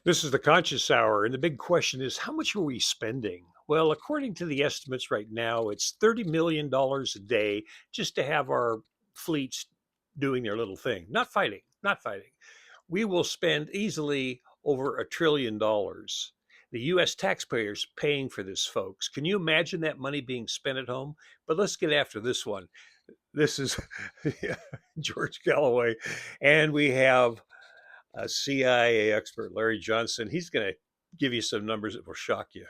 This is the Conscious Hour, and the big question is how much are we spending? Well, according to the estimates right now, it's $30 million a day just to have our fleets doing their little thing, not fighting, not fighting. We will spend easily over $1 trillion. The US taxpayers paying for this, folks. Can you imagine that money being spent at home? But let's get after this one. This is George Galloway, and we have a CIA expert, Larry Johnson. He's going to give you some numbers that will shock you.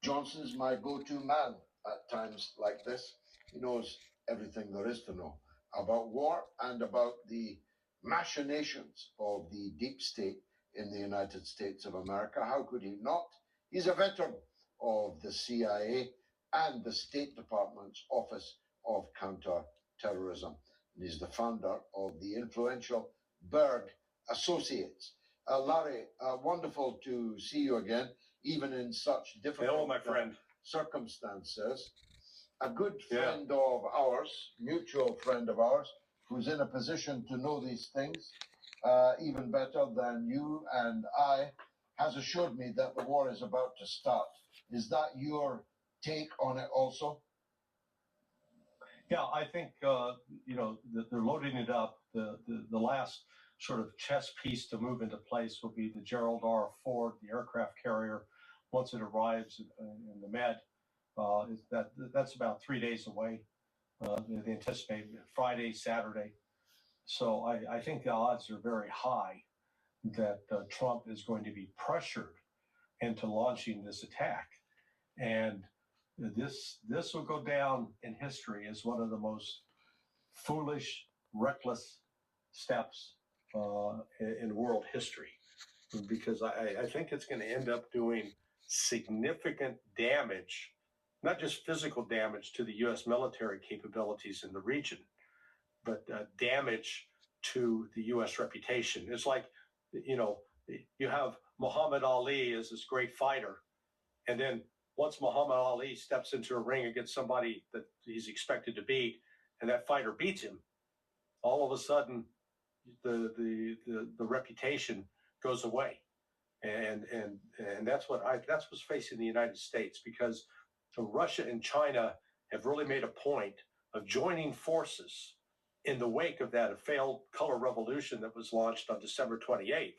Johnson's my go-to man at times like this. He knows everything there is to know about war and about the machinations of the deep state in the United States of America. How could he not? He's a veteran of the CIA and the State Department's Office of Counterterrorism. And he's the founder of the influential Berg Associates. Larry, wonderful to see you again, even in such difficult Hello, my friend. Circumstances. A good friend of ours, mutual friend of ours, who's in a position to know these things even better than you and I, has assured me that the war is about to start. Is that your take on it also? Yeah, I think they're loading it up. The last sort of chess piece to move into place will be the Gerald R. Ford, the aircraft carrier. Once it arrives in the Med, that's about 3 days away. They anticipate Friday, Saturday. So I think the odds are very high that Trump is going to be pressured into launching this attack, and this will go down in history as one of the most foolish, reckless steps in world history, because I think it's going to end up doing significant damage, not just physical damage to the U.S. military capabilities in the region, but damage to the U.S. reputation. It's like, you have Muhammad Ali as this great fighter, and then once Muhammad Ali steps into a ring against somebody that he's expected to beat, and that fighter beats him, all of a sudden the reputation goes away, and that's what's facing the United States, because Russia and China have really made a point of joining forces in the wake of that failed color revolution that was launched on December 28th,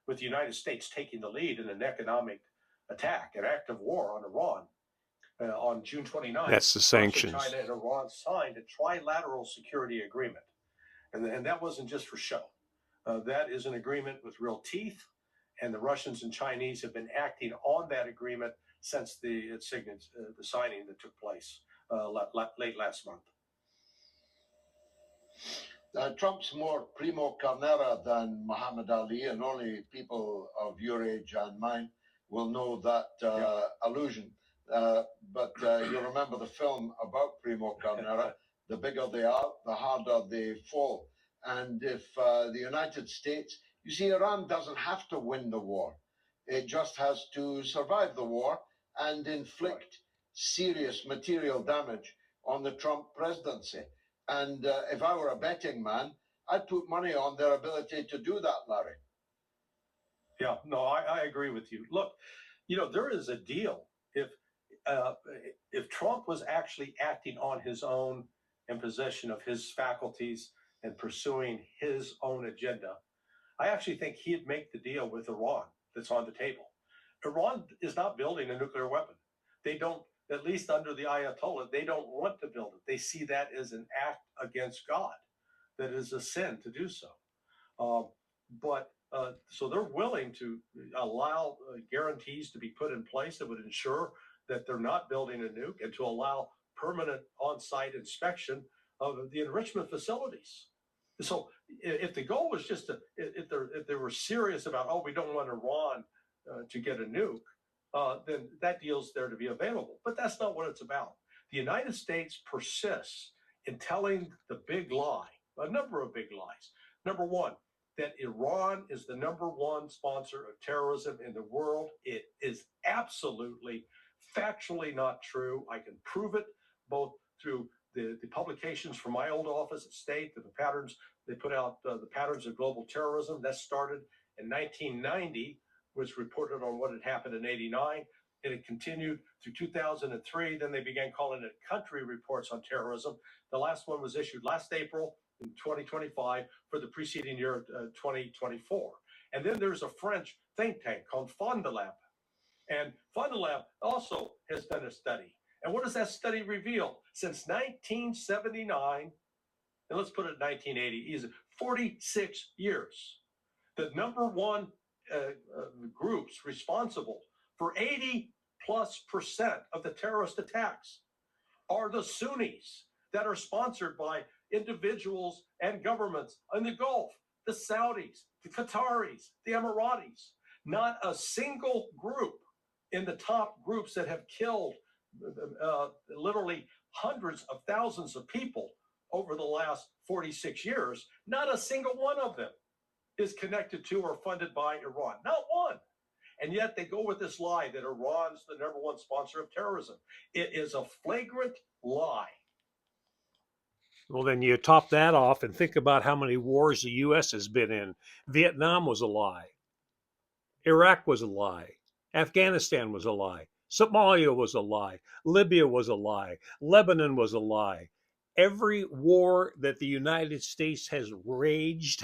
with the United States taking the lead in an economic attack, an act of war on Iran. On June 29th, That's the Russia, sanctions. China, and Iran signed a trilateral security agreement. And that wasn't just for show. That is an agreement with real teeth, and the Russians and Chinese have been acting on that agreement since the signing that took place late last month. Trump's more primo carnera than Muhammad Ali, and only people of your age and mine will know that allusion. But you remember the film about primo carnera. The bigger they are, the harder they fall. And if the United States, you see, Iran doesn't have to win the war. It just has to survive the war and inflict serious material damage on the Trump presidency. And if I were a betting man, I'd put money on their ability to do that, Larry. Yeah, no, I agree with you. Look, there is a deal. Uh, if Trump was actually acting on his own, in possession of his faculties and pursuing his own agenda, I actually think he'd make the deal with Iran that's on the table. Iran is not building a nuclear weapon. They don't, at least under the Ayatollah, they don't want to build it. They see that as an act against God, that is a sin to do so. But so they're willing to allow guarantees to be put in place that would ensure that they're not building a nuke, and to allow permanent on-site inspection of the enrichment facilities. So if the goal was just if they were serious about, oh, we don't want Iran to get a nuke, then that deal's there to be available. But that's not what it's about. The United States persists in telling the big lie, a number of big lies. Number one, that Iran is the number one sponsor of terrorism in the world. It is absolutely, factually not true. I can prove it both through the publications from my old office at State, the patterns they put out, the patterns of global terrorism that started in 1990 was reported on what had happened in 89. It had continued through 2003. Then they began calling it country reports on terrorism. The last one was issued last April in 2025 for the preceding year, 2024. And then there's a French think tank called Fond du Lac. And Fond du Lac also has done a study. And what does that study reveal? Since 1979, and let's put it 1980, is 46 years. The number one groups responsible for 80+% of the terrorist attacks are the Sunnis that are sponsored by individuals and governments in the Gulf, the Saudis, the Qataris, the Emiratis. Not a single group in the top groups that have killed literally hundreds of thousands of people over the last 46 years, not a single one of them is connected to or funded by Iran. Not one. And yet they go with this lie that Iran's the number one sponsor of terrorism. It is a flagrant lie. Well, then you top that off and think about how many wars the U.S. has been in. Vietnam was a lie. Iraq was a lie. Afghanistan was a lie. Somalia was a lie. Libya was a lie. Lebanon was a lie. Every war that the United States has raged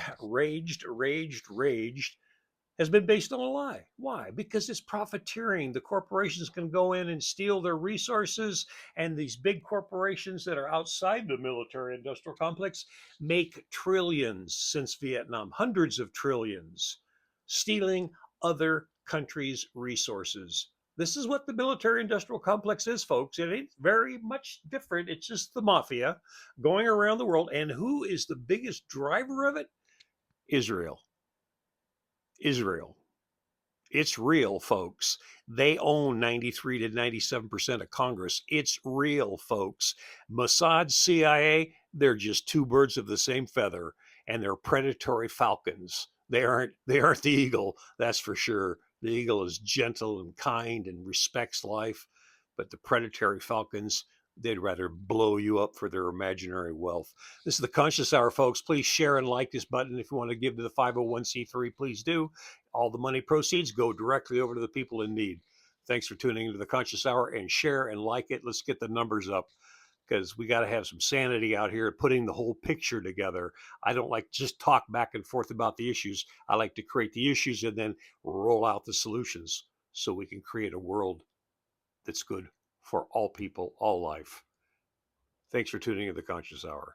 has been based on a lie. Why? Because it's profiteering. The corporations can go in and steal their resources, and these big corporations that are outside the military industrial complex make trillions since Vietnam, hundreds of trillions, stealing other countries' resources. This is what the military industrial complex is, folks. It ain't very much different. It's just the mafia going around the world. And who is the biggest driver of it? Israel. Israel. It's real, folks. They own 93 to 97% of Congress. It's real, folks. Mossad, CIA, they're just two birds of the same feather, and they're predatory falcons. They aren't the eagle, that's for sure. The eagle is gentle and kind and respects life, but the predatory falcons, they'd rather blow you up for their imaginary wealth. This is the Conscious Hour, folks. Please share and like this button. If you want to give to the 501c3, please do. All the money proceeds go directly over to the people in need. Thanks for tuning into the Conscious Hour, and share and like it. Let's get the numbers up, because we got to have some sanity out here putting the whole picture together. I don't like just talk back and forth about the issues. I like to create the issues and then roll out the solutions so we can create a world that's good for all people, all life. Thanks for tuning in to the Conscious Hour.